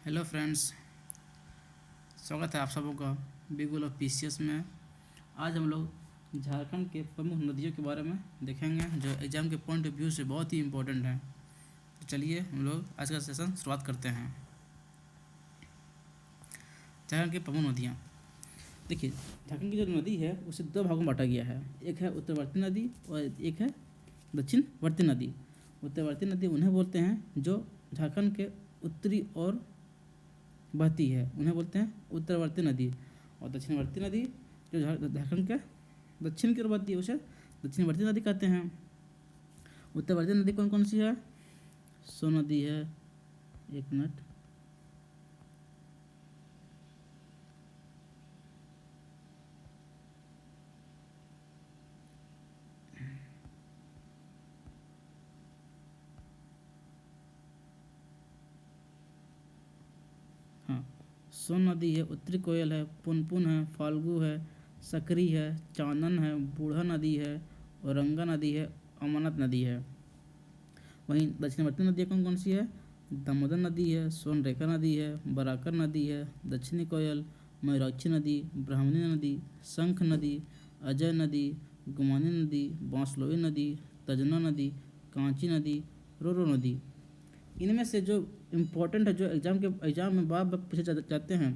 Hello friends, स्वागत है आप सबों का बिगुल ऑफ पीसीएस में। आज हम लोग झारखंड के प्रमुख नदियों के बारे में देखेंगे जो एग्ज़ाम के पॉइंट ऑफ व्यू से बहुत ही इम्पोर्टेंट है। तो चलिए हम लोग आज का सेशन शुरुआत करते हैं। झारखंड की प्रमुख नदियाँ, देखिए झारखंड की जो नदी है उसे दो भागों में बांटा गया है। एक है उत्तरवर्ती नदी और एक है दक्षिणवर्ती नदी। उत्तरवर्ती नदी उन्हें बोलते हैं जो झारखंड के उत्तरी और बहती है, उन्हें बोलते हैं उत्तरवर्ती नदी। और दक्षिणवर्ती नदी जो झारखंड के दक्षिण की ओर बहती है उसे दक्षिणवर्ती नदी कहते हैं। उत्तरवर्ती नदी कौन कौन सी है? सोन नदी है, एक मिनट, हाँ, सोन नदी है, उत्तरी कोयल है, पुनपुन है, फाल्गु है, सकरी है, चांदन है, बूढ़ा नदी है, औरंगा नदी है, अमानत नदी है। वहीं दक्षिणवर्ती नदी कौन कौन सी है? दामोदर नदी है, सोनरेखा नदी है, बराकर नदी है, दक्षिणी कोयल, मयूराक्षी नदी, ब्राह्मणी नदी, शंख नदी, अजय नदी, गुमानी नदी, बांसलोई नदी, तजना नदी, कांची नदी, रोरो नदी। इनमें से जो इम्पोर्टेंट है, जो एग्जाम में बार बार पूछे जाते हैं,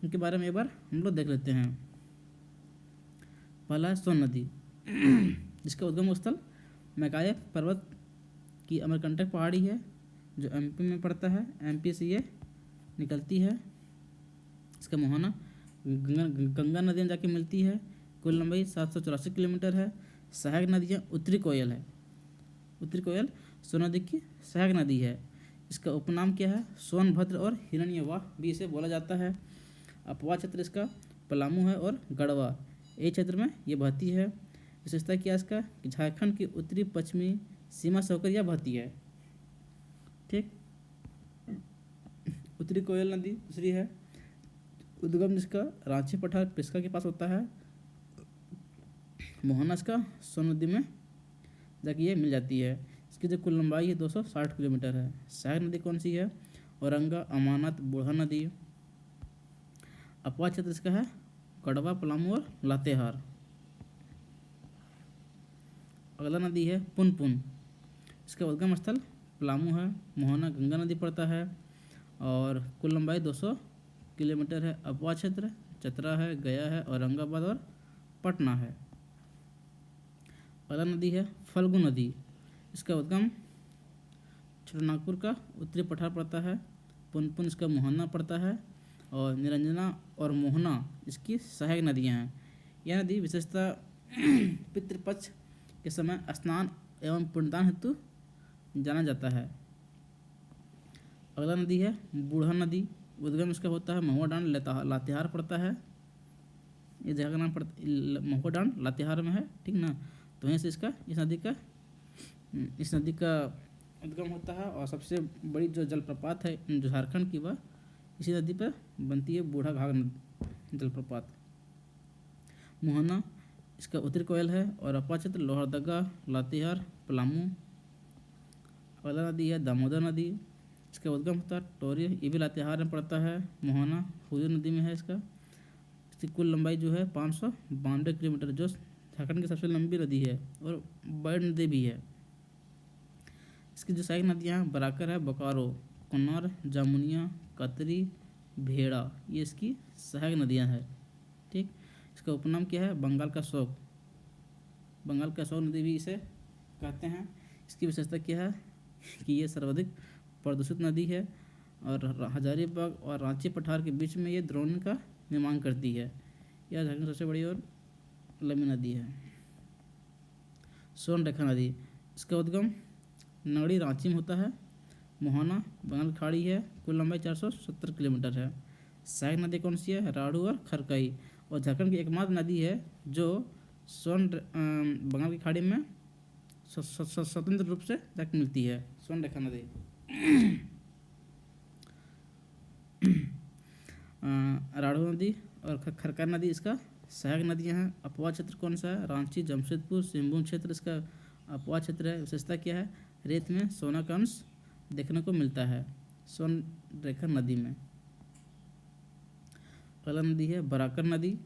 उनके बारे में एक बार हम लोग देख लेते हैं। पहला है सोन नदी जिसका उद्गम स्थल मैकाय पर्वत की अमरकंटक पहाड़ी है जो एमपी में पड़ता है। एमपी से ये निकलती है। इसका मुहाना गंगा नदी में जाके मिलती है। कुल लंबाई 784 किलोमीटर है। सहायक नदियाँ उत्तरी कोयल है। उत्तरी कोयल सोन नदी की सहायक नदी है। इसका उपनाम क्या है? सोनभद्र और हिरण्यवाह भी इसे बोला जाता है। अपवा क्षेत्र इसका पलामू है और गढ़वा, ये क्षेत्र में ये बहती है। विशेषता क्या है इसका? कि झारखंड की उत्तरी पश्चिमी सीमा से होकर यह बहती है। ठीक, उत्तरी कोयल नदी दूसरी है। उद्गम जिसका रांची पठार पिस्का के पास होता है। मोहना इसका सोन नदी में जाके ये मिल जाती है। इसकी जो कुल लंबाई है 260 किलोमीटर है। सहायक नदी कौन सी है? औरंगा, अमानत, बूढ़ा नदी। अपवा क्षेत्र इसका है कड़वा, पलामू और लातेहार। अगला नदी है पुनपुन। इसका उद्गम स्थल पलामू है। मोहना गंगा नदी पड़ता है और कुल लंबाई 200 किलोमीटर है। अपवा क्षेत्र चतरा है, गया है, औरंगाबाद और पटना है। अगला नदी है फल्गु नदी। इसका उद्गम छोटानागपुर का उत्तरी पठार पड़ता है। पुनपुन इसका मोहना पड़ता है और निरंजना और मोहना इसकी सहायक नदियाँ हैं। यह नदी विशेषता पितृपक्ष के समय स्नान एवं पुण्यदान हेतु जाना जाता है। अगला नदी है बूढ़ा नदी। उद्गम इसका होता है महुआ डांड, लातेहार पड़ता है। ये जगह का नाम महुआ डांड लातेहार में है, ठीक ना। तो वहीं से इस नदी का उद्गम होता है और सबसे बड़ी जो जलप्रपात है जो झारखंड की, वह इसी नदी पर बनती है, बूढ़ा घाघ जलप्रपात। मोहना इसका उत्तरी कोयल है और अपवा क्षेत्र लोहरदगा, लातेहार, पलामू। अगला नदी है दामोदर नदी। इसका उद्गम होता है टोरी, ये भी लातेहार में पड़ता है। मोहना हुजूर नदी में है। इसकी कुल लंबाई जो है 592 किलोमीटर, जो झारखंड की सबसे लंबी नदी है और बड़ी नदी भी है। इसकी जो सहायक नदियाँ हैं बराकर है, बोकारो, कुन्नर, जामुनिया, कतरी, भेड़ा, ये इसकी सहायक नदियाँ हैं। ठीक, इसका उपनाम क्या है? बंगाल का शोक। बंगाल का शोक नदी भी इसे कहते हैं। इसकी विशेषता क्या है? कि ये सर्वाधिक प्रदूषित नदी है और हजारीबाग और रांची पठार के बीच में ये द्रोणी का निर्माण करती है। यह झारखंड की सबसे बड़ी और लंबी नदी है। सोनरेखा नदी। इसका उद्गम नगड़ी रांची में होता है। मोहना बंगाल खाड़ी है। कुल लंबाई 470 किलोमीटर है। सहायक नदी कौन सी है? राढ़ू और खरकई। और झारखंड की एकमात्र नदी है जो बंगाल की खाड़ी में स्वतंत्र रूप से जाकर मिलती है, सोनरेखा नदी। राढ़ू नदी और खरकई नदी इसका सहायक नदियाँ हैं। अपवा क्षेत्र कौन सा है? रांची, जमशेदपुर, सिंहभूम क्षेत्र इसका अपवा क्षेत्र है। विशेषता क्या है? रेत में सोना का अंश देखने को मिलता है सोनरेखा नदी में। अगला नदी है बराकर नदी,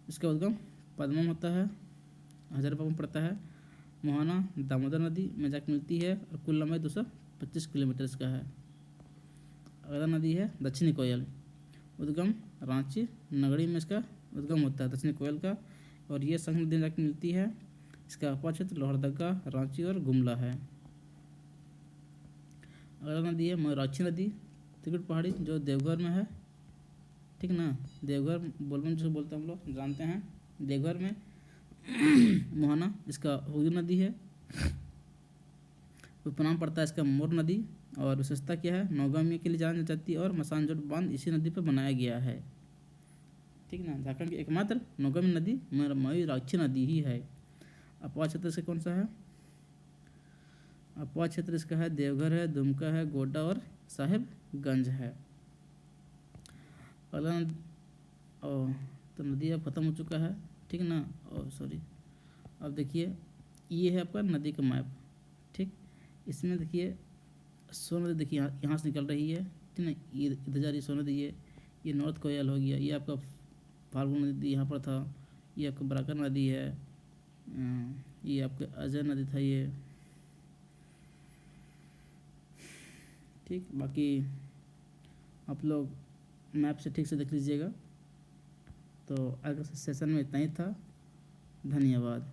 इसका उद्गम पद्मम होता है, हजारीबाग में पड़ता है। मोहना दामोदर नदी में जाकर मिलती है और कुल लंबाई 225 किलोमीटर इसका है। अगला नदी है दक्षिणी कोयल, उद्गम रांची नगरी में इसका उद्गम होता है दक्षिणी कोयल का, और ये संगम नदी में जाकर मिलती है। इसका अपर क्षेत्र लोहरदगा, रांची और गुमला है। अगला नदी है मयूराक्षी नदी, त्रिकुट पहाड़ी जो देवघर में है, ठीक ना। देवघर बोलबम जिसे बोलते हैं हम लोग जानते हैं, देवघर में। मोहना इसका हुगली नदी है, उपनाम पड़ता है इसका मोर नदी, और विशेषता क्या है, नौगामी के लिए जानी जाती है और मसानजोट बांध इसी नदी पर बनाया गया है, ठीक ना। झारखंड की एकमात्र नौगामी नदी मयूराक्षी नदी ही है। अपवा क्षेत्र से कौन सा है, अपवा क्षेत्र इसका है देवघर है, दुमका है, गोड्डा और साहेबगंज है। अगला तो नदी अब खत्म हो चुका है, ठीक ना। और सॉरी, अब देखिए ये है आपका नदी का मैप, ठीक। इसमें देखिए सोन नदी देखिए यहाँ से निकल रही है, ठीक ना। इधर जा रही सोन नदी, ये नॉर्थ कोयल हो गया, ये आपका फाल्गुन नदी यहाँ पर था, ये आपका बराकर नदी है, ये आपका अजय नदी था ये, ठीक। बाकी आप लोग मैप से ठीक से देख लीजिएगा। तो अगले सेशन में इतना ही था, धन्यवाद।